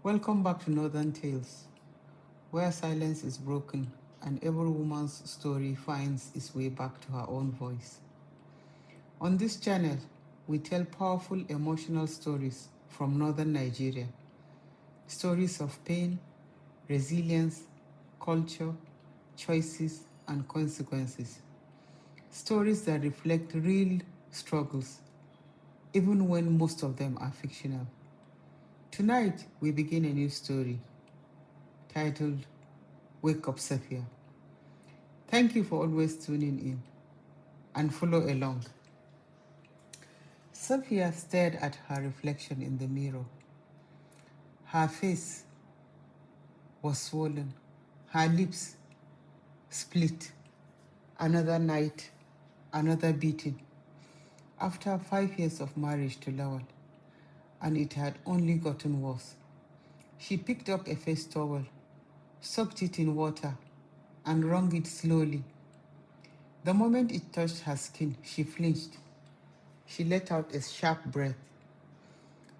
Welcome back to Northern Tales, where silence is broken and every woman's story finds its way back to her own voice. On this channel, we tell powerful emotional stories from Northern Nigeria, stories of pain, resilience, culture, choices, and consequences. Stories that reflect real struggles, even when most of them are fictional. Tonight, we begin a new story titled Wake Up Safiya. Thank you for always tuning in and follow along. Safiya stared at her reflection in the mirror. Her face was swollen, her lips split. Another night, another beating. After 5 years of marriage to Lawal, and it had only gotten worse. She picked up a face towel, soaked it in water, and wrung it slowly. The moment it touched her skin, she flinched. She let out a sharp breath.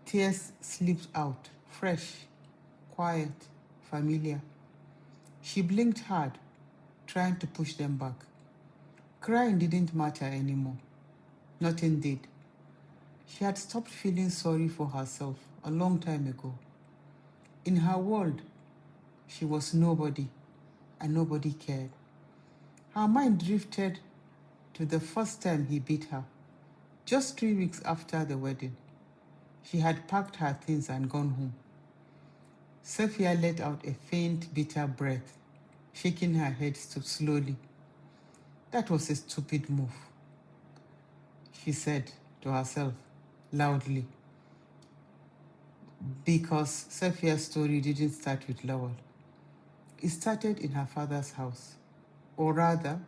Tears slipped out, fresh, quiet, familiar. She blinked hard, trying to push them back. Crying didn't matter anymore. Nothing did. She had stopped feeling sorry for herself a long time ago. In her world, she was nobody, and nobody cared. Her mind drifted to the first time he beat her, just 3 weeks after the wedding. She had packed her things and gone home. Safiya let out a faint, bitter breath, shaking her head slowly. That was a stupid move, she said to herself loudly, because Safiya's story didn't start with Lawal. It started in her father's house, or rather,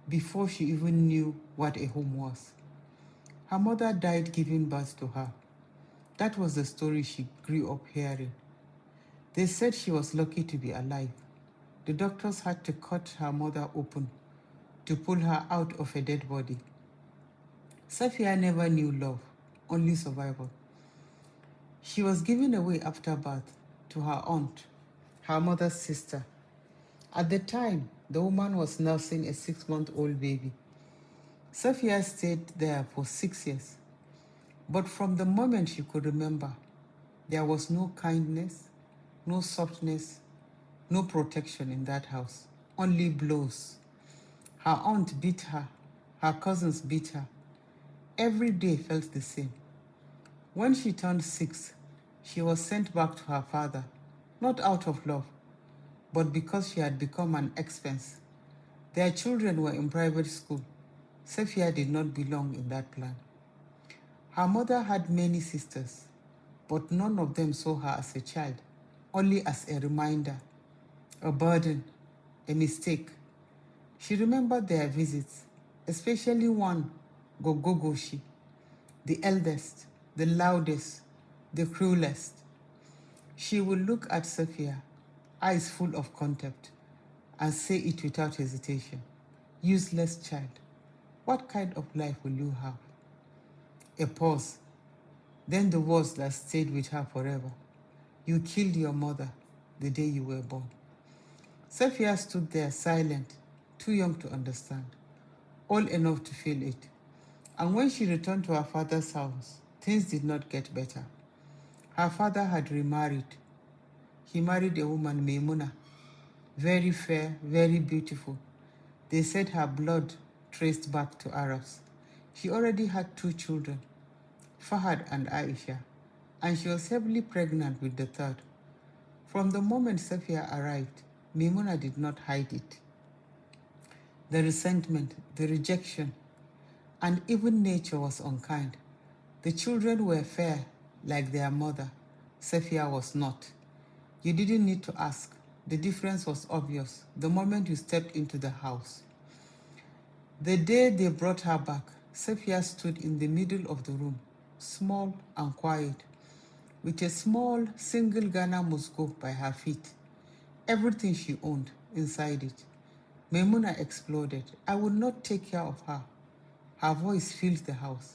before she even knew what a home was. Her mother died giving birth to her. That was the story she grew up hearing. They said she was lucky to be alive. The doctors had to cut her mother open to pull her out of a dead body. Safiya never knew love, only survival. She was given away after birth to her aunt, her mother's sister. At the time, the woman was nursing a 6-month-old baby. Safiya stayed there for 6 years. But from the moment she could remember, there was no kindness, no softness, no protection in that house, only blows. Her aunt beat her cousins beat her. Every day felt the same. When she turned 6, she was sent back to her father, not out of love, but because she had become an expense. Their children were in private school. Safiya did not belong in that plan. Her mother had many sisters, but none of them saw her as a child, only as a reminder, a burden, a mistake. She remembered their visits, especially one, Gogogoshi, the eldest, the loudest, the cruelest. She would look at Safiya, eyes full of contempt, and say it without hesitation. Useless child, what kind of life will you have? A pause, then the words that stayed with her forever. You killed your mother the day you were born. Safiya stood there silent, too young to understand, old enough to feel it. And when she returned to her father's house, things did not get better. Her father had remarried. He married a woman, Maimuna, very fair, very beautiful. They said her blood traced back to Arabs. She already had 2 children, Fahad and Aisha, and she was heavily pregnant with the third. From the moment Safiya arrived, Maimuna did not hide it. The resentment, the rejection, and even nature was unkind. The children were fair, like their mother. Safiya was not. You didn't need to ask. The difference was obvious the moment you stepped into the house. The day they brought her back, Safiya stood in the middle of the room, small and quiet, with a small single Ghana Moscow by her feet. Everything she owned inside it. Maimuna exploded. I would not take care of her. Her voice filled the house.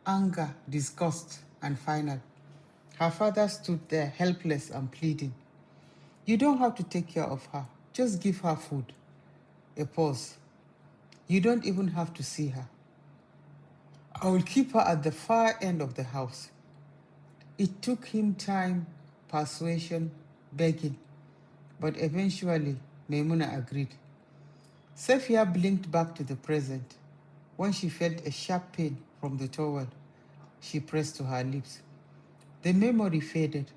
Anger, disgust, and final. Her father stood there, helpless and pleading. You don't have to take care of her. Just give her food. A pause. You don't even have to see her. I will keep her at the far end of the house. It took him time, persuasion, begging, but eventually Maimuna agreed. Safiya blinked back to the present. When she felt a sharp pain from the towel, she pressed to her lips. The memory faded.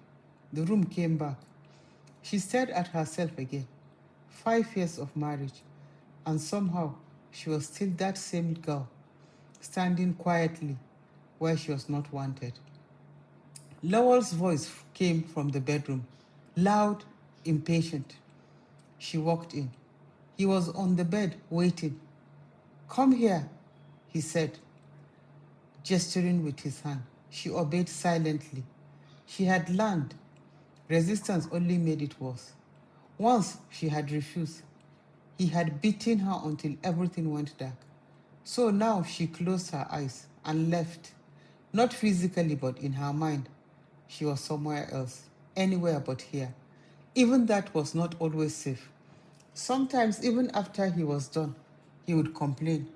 The room came back. She stared at herself again. 5 years of marriage, and somehow she was still that same girl, standing quietly where she was not wanted. Lowell's voice came from the bedroom, loud, impatient. She walked in. He was on the bed, waiting. Come here, he said, gesturing with his hand. She obeyed silently. She had learned. Resistance only made it worse. Once she had refused. He had beaten her until everything went dark. So now she closed her eyes and left. Not physically, but in her mind. She was somewhere else, anywhere but here. Even that was not always safe. Sometimes, even after he was done, he would complain,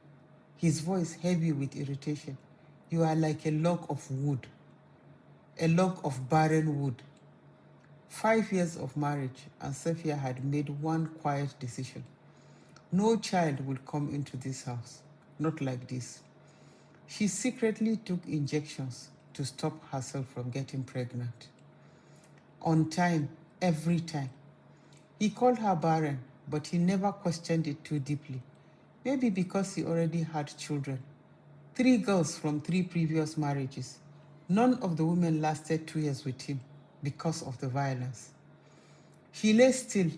his voice heavy with irritation. You are like a log of wood, a log of barren wood. 5 years of marriage, and Safiya had made one quiet decision. No child will come into this house, not like this. She secretly took injections to stop herself from getting pregnant. On time, every time. He called her barren, but he never questioned it too deeply. Maybe because he already had children. 3 girls from 3 previous marriages. None of the women lasted 2 years with him because of the violence. She lay still,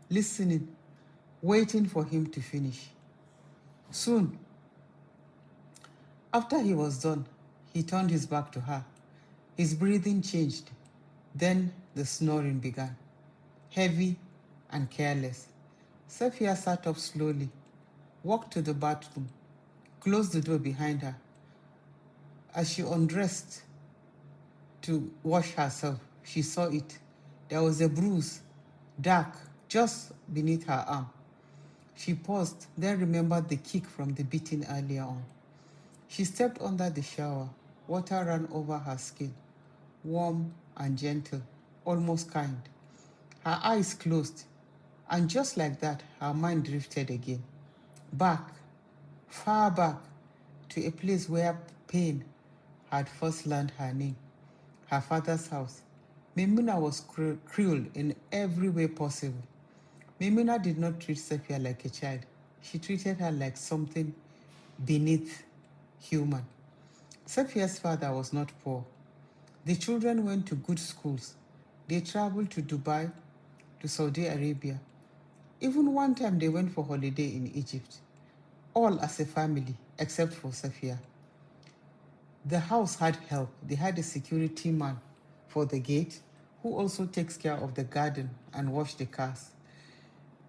listening, waiting for him to finish. Soon, after he was done, he turned his back to her. His breathing changed. Then the snoring began, heavy and careless. Safiya sat up slowly, walked to the bathroom, closed the door behind her. As she undressed to wash herself, she saw it. There was a bruise, dark, just beneath her arm. She paused, then remembered the kick from the beating earlier on. She stepped under the shower. Water ran over her skin, warm and gentle, almost kind. Her eyes closed, and just like that, her mind drifted again. Back, far back, to a place where pain had first learned her name, her father's house. Maimuna was cruel in every way possible. Maimuna did not treat Safiya like a child. She treated her like something beneath human. Safiya's father was not poor. The children went to good schools. They traveled to Dubai, to Saudi Arabia. Even one time they went for holiday in Egypt. All as a family, except for Safiya. The house had help. They had a security man for the gate who also takes care of the garden and wash the cars.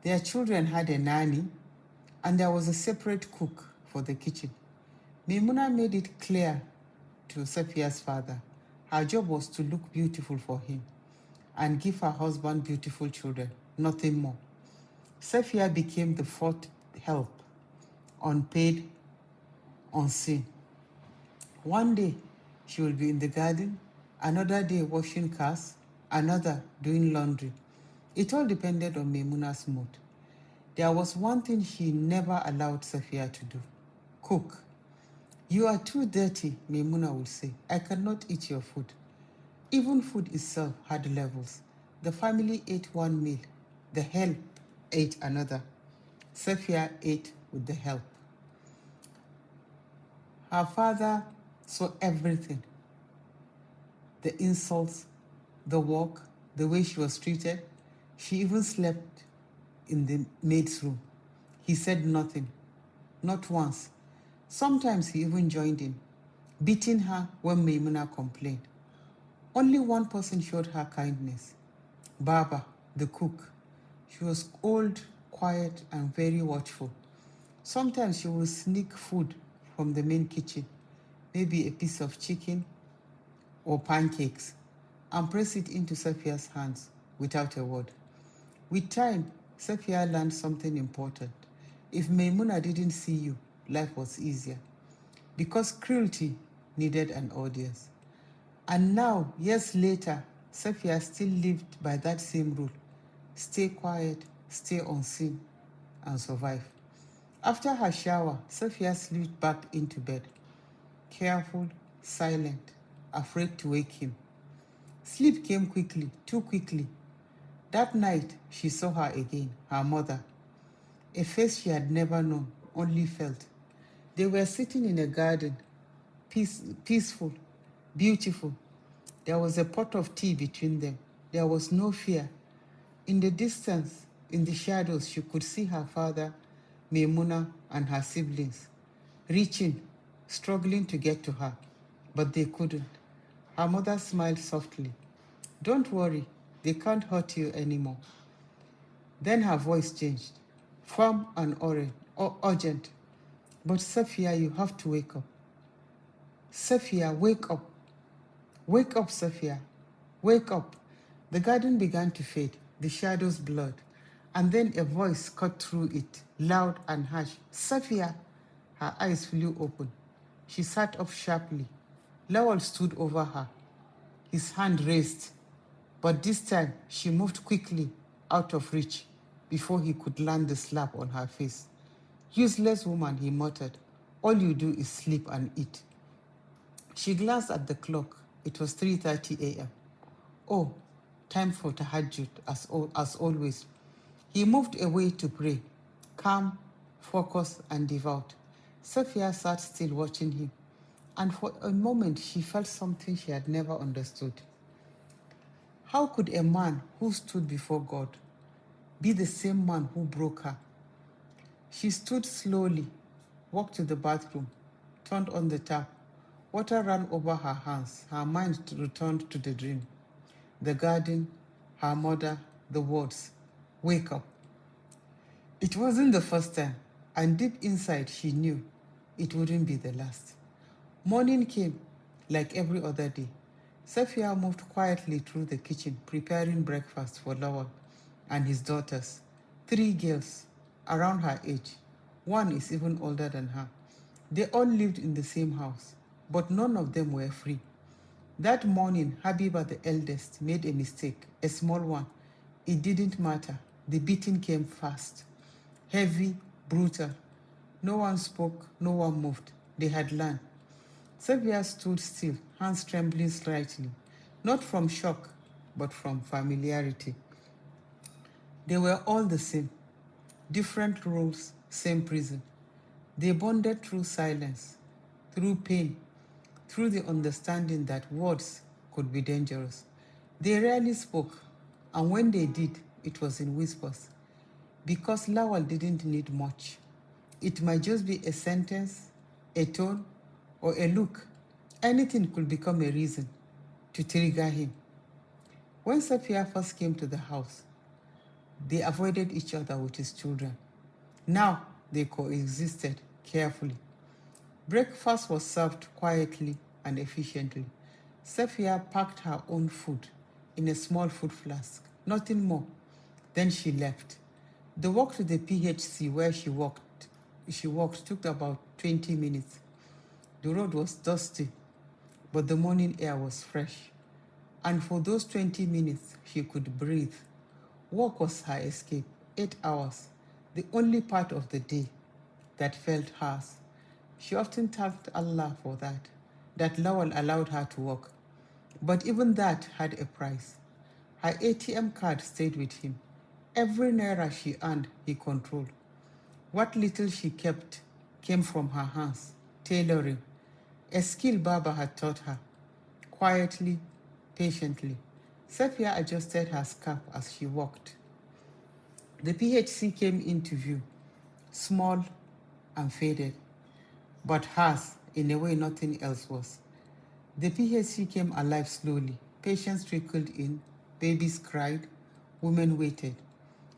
Their children had a nanny, and there was a separate cook for the kitchen. Maimuna made it clear to Safiya's father. Her job was to look beautiful for him and give her husband beautiful children, nothing more. Safiya became the fourth help, unpaid, unseen. One day, she will be in the garden, another day washing cars, another doing laundry. It all depended on Maimuna's mood. There was one thing she never allowed Safiya to do: cook. You are too dirty, Maimuna would say. I cannot eat your food. Even food itself had levels. The family ate one meal. The help ate another. Safiya ate with the help. Her father saw everything: the insults, the work, the way she was treated. She even slept in the maid's room. He said nothing, not once. Sometimes he even joined in, beating her when Maimuna complained. Only one person showed her kindness: Baba, the cook. She was old, quiet, and very watchful. Sometimes she would sneak food from the main kitchen, maybe a piece of chicken or pancakes. and pressed it into Safiya's hands without a word. With time, Safiya learned something important. If Maimuna didn't see you, life was easier. Because cruelty needed an audience. And now, years later, Safiya still lived by that same rule. Stay quiet, stay unseen, and survive. After her shower, Safiya slipped back into bed, careful, silent, afraid to wake him. Sleep came quickly, too quickly. That night, she saw her again, her mother, a face she had never known, only felt. They were sitting in a garden, peaceful, beautiful. There was a pot of tea between them. There was no fear. In the distance, in the shadows, she could see her father, Maimuna, and her siblings, reaching, struggling to get to her, but they couldn't. Her mother smiled softly. Don't worry, they can't hurt you anymore. Then her voice changed, firm and urgent. But Safiya, you have to wake up. Safiya, wake up. Wake up, Safiya. Wake up. The garden began to fade, the shadows blurred, and then a voice cut through it, loud and harsh. Safiya! Her eyes flew open. She sat up sharply. Lawal stood over her, his hand raised. But this time, she moved quickly, out of reach, before he could land the slap on her face. Useless woman, he muttered. All you do is sleep and eat. She glanced at the clock. It was 3:30 a.m. Oh, time for tahajjud, as always. He moved away to pray, calm, focused, and devout. Safiya sat still watching him, and for a moment she felt something she had never understood. How could a man who stood before God be the same man who broke her? She stood slowly, walked to the bathroom, turned on the tap. Water ran over her hands. Her mind returned to the dream. The garden, her mother, the words, wake up. It wasn't the first time, and deep inside she knew it wouldn't be the last. Morning came, like every other day. Safiya moved quietly through the kitchen, preparing breakfast for Lawal and his daughters. 3 girls, around her age. One is even older than her. They all lived in the same house, but none of them were free. That morning, Habiba, the eldest, made a mistake, a small one. It didn't matter. The beating came fast, heavy, brutal. No one spoke, no one moved. They had learned. Safiya stood still, hands trembling slightly, not from shock, but from familiarity. They were all the same, different rules, same prison. They bonded through silence, through pain, through the understanding that words could be dangerous. They rarely spoke, and when they did, it was in whispers. Because Lawal didn't need much. It might just be a sentence, a tone, or a look. Anything could become a reason to trigger him. When Safiya first came to the house, they avoided each other with his children. Now they coexisted carefully. Breakfast was served quietly and efficiently. Safiya packed her own food in a small food flask, nothing more. Then she left. The walk to the PHC where she walked took about 20 minutes. The road was dusty, but the morning air was fresh. And for those 20 minutes, she could breathe. Work was her escape, 8 hours, the only part of the day that felt hers. She often thanked Allah for that Lawal allowed her to work. But even that had a price. Her ATM card stayed with him. Every naira she earned, he controlled. What little she kept came from her hands, tailoring, a skill Baba had taught her. Quietly, patiently, Safiya adjusted her scarf as she walked. The PHC came into view, small and faded, but hers in a way nothing else was. The PHC came alive slowly. Patients trickled in, babies cried, women waited.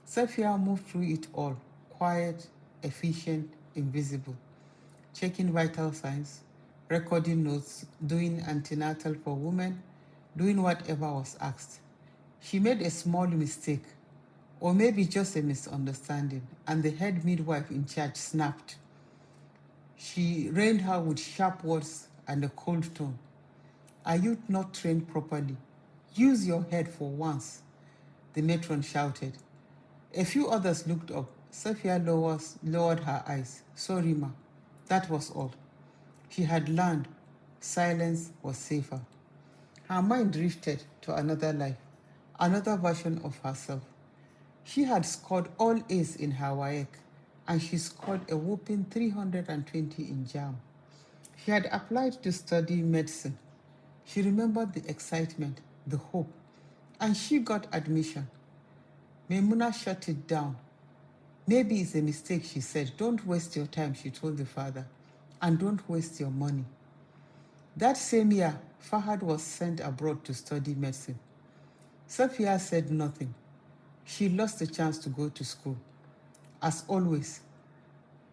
Safiya moved through it all, quiet, efficient, invisible, checking vital signs, recording notes, doing antenatal for women, doing whatever was asked. She made a small mistake, or maybe just a misunderstanding, and the head midwife in charge snapped. She reined her with sharp words and a cold tone. Are you not trained properly? Use your head for once, the matron shouted. A few others looked up. Safiya lowered her eyes. Sorry, ma. That was all. She had learned silence was safer. Her mind drifted to another life, another version of herself. She had scored all A's in her WAEC, and she scored a whopping 320 in JAM. She had applied to study medicine. She remembered the excitement, the hope, and she got admission. Maimuna shut it down. Maybe it's a mistake, she said. Don't waste your time, she told the father, and don't waste your money. That same year, Fahad was sent abroad to study medicine. Safiya said nothing. She lost the chance to go to school. As always,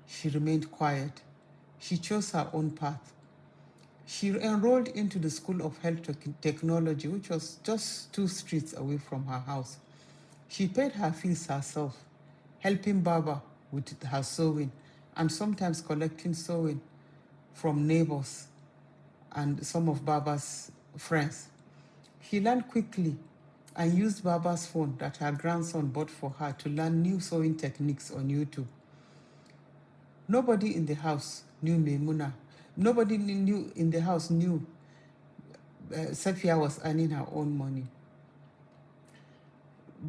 she remained quiet. She chose her own path. She enrolled into the School of Health Technology, which was just 2 streets away from her house. She paid her fees herself, helping Baba with her sewing and sometimes collecting sewing from neighbors and some of Baba's friends. She learned quickly and used Baba's phone that her grandson bought for her to learn new sewing techniques on YouTube. Nobody in the house knew Maimuna. Nobody knew in the house knew Safiya was earning her own money.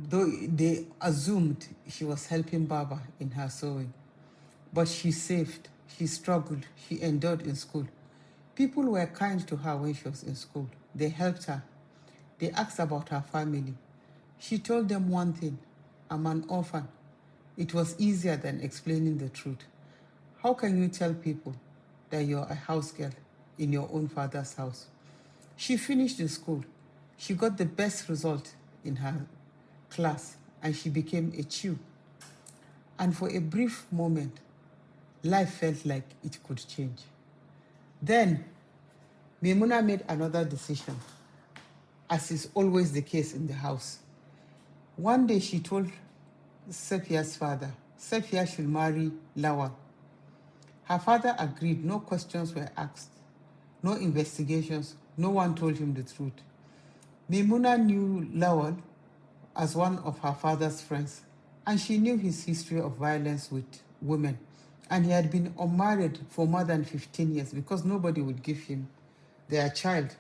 Though they assumed she was helping Baba in her sewing. But she saved, she struggled, she endured in school. People were kind to her when she was in school. They helped her. They asked about her family. She told them one thing: I'm an orphan. It was easier than explaining the truth. How can you tell people that you're a house girl in your own father's house? She finished the school. She got the best result in her class, and she became a chew. And for a brief moment, life felt like it could change. Then, Maimuna made another decision, as is always the case in the house. One day she told Safiya's father, Safiya should marry Lawal. Her father agreed. No questions were asked, no investigations, no one told him the truth. Maimuna knew Lawal as one of her father's friends, and she knew his history of violence with women, and he had been unmarried for more than 15 years because nobody would give him their child.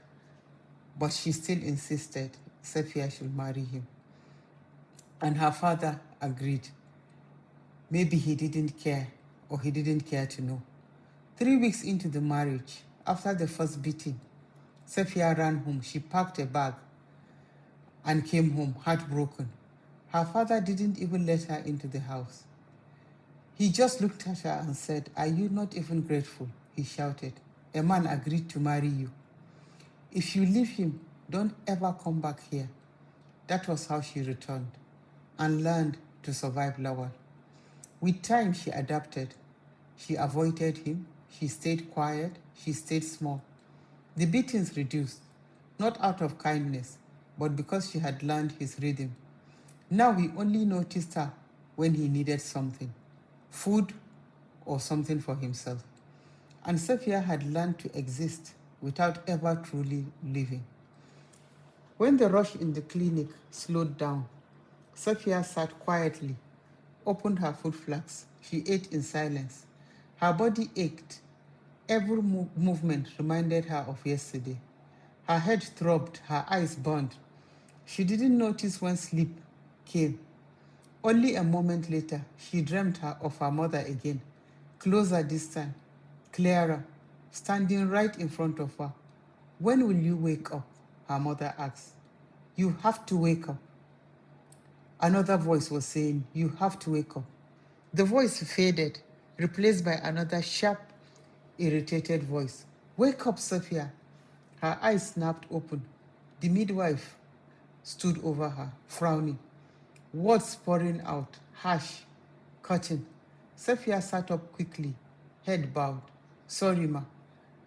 But she still insisted Safiya should marry him. And her father agreed. Maybe he didn't care, or he didn't care to know. 3 weeks into the marriage, after the first beating, Safiya ran home. She packed a bag and came home heartbroken. Her father didn't even let her into the house. He just looked at her and said, "Are you not even grateful?" He shouted. "A man agreed to marry you. If you leave him, don't ever come back here." That was how she returned and learned to survive Lawal. With time, she adapted. She avoided him. She stayed quiet. She stayed small. The beatings reduced, not out of kindness, but because she had learned his rhythm. Now he only noticed her when he needed something, food or something for himself. And Safiya had learned to exist without ever truly living. When the rush in the clinic slowed down, Safiya sat quietly, opened her food flask. She ate in silence. Her body ached. Every movement reminded her of yesterday. Her head throbbed, her eyes burned. She didn't notice when sleep came. Only a moment later, she dreamt of her mother again, closer this time, clearer, standing right in front of her. "When will you wake up?" her mother asked. "You have to wake up." Another voice was saying, "You have to wake up." The voice faded, replaced by another sharp, irritated voice. "Wake up, Safiya." Her eyes snapped open. The midwife stood over her, frowning, words pouring out, harsh, cutting. Safiya sat up quickly, head bowed. "Sorry, ma."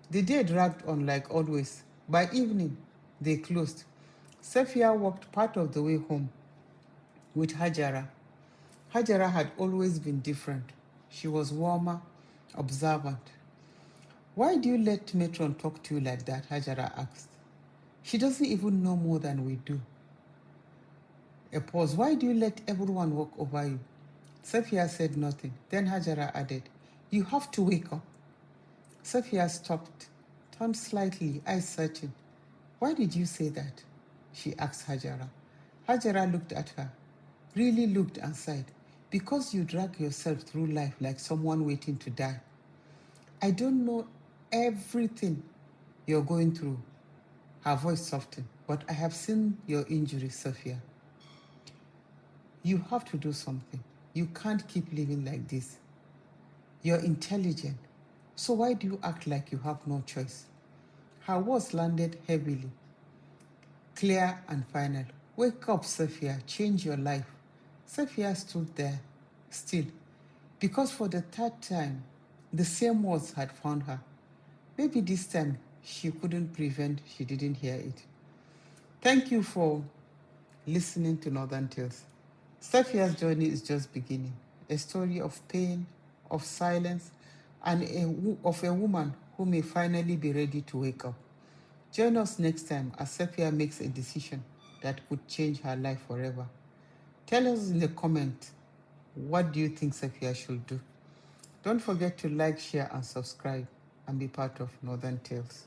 The day dragged on like always. By evening, they closed. Safiya walked part of the way home with Hajara. Hajara had always been different. She was warmer, observant. Why do you let Matron talk to you like that? Hajara asked. She doesn't even know more than we do. A pause. Why do you let everyone walk over you? Safiya said nothing. Then Hajara added, You have to wake up. Safiya stopped, turned slightly, eyes searching. Why did you say that? She asked Hajara. Hajara looked at her, really looked and sighed. Because you drag yourself through life like someone waiting to die. I don't know everything you're going through. Her voice softened. But I have seen your injury, Safiya. You have to do something. You can't keep living like this. You're intelligent. So why do you act like you have no choice? Her words landed heavily, clear and final. Wake up, Safiya. Change your life. Safiya stood there, still, because for the third time, the same words had found her. Maybe this time she couldn't prevent, she didn't hear it. Thank you for listening to Northern Tales. Safia's journey is just beginning. A story of pain, of silence, and of a woman who may finally be ready to wake up. Join us next time as Safia makes a decision that could change her life forever. Tell us in the comment, what do you think Safia should do? Don't forget to like, share, and subscribe and be part of Northern Tales.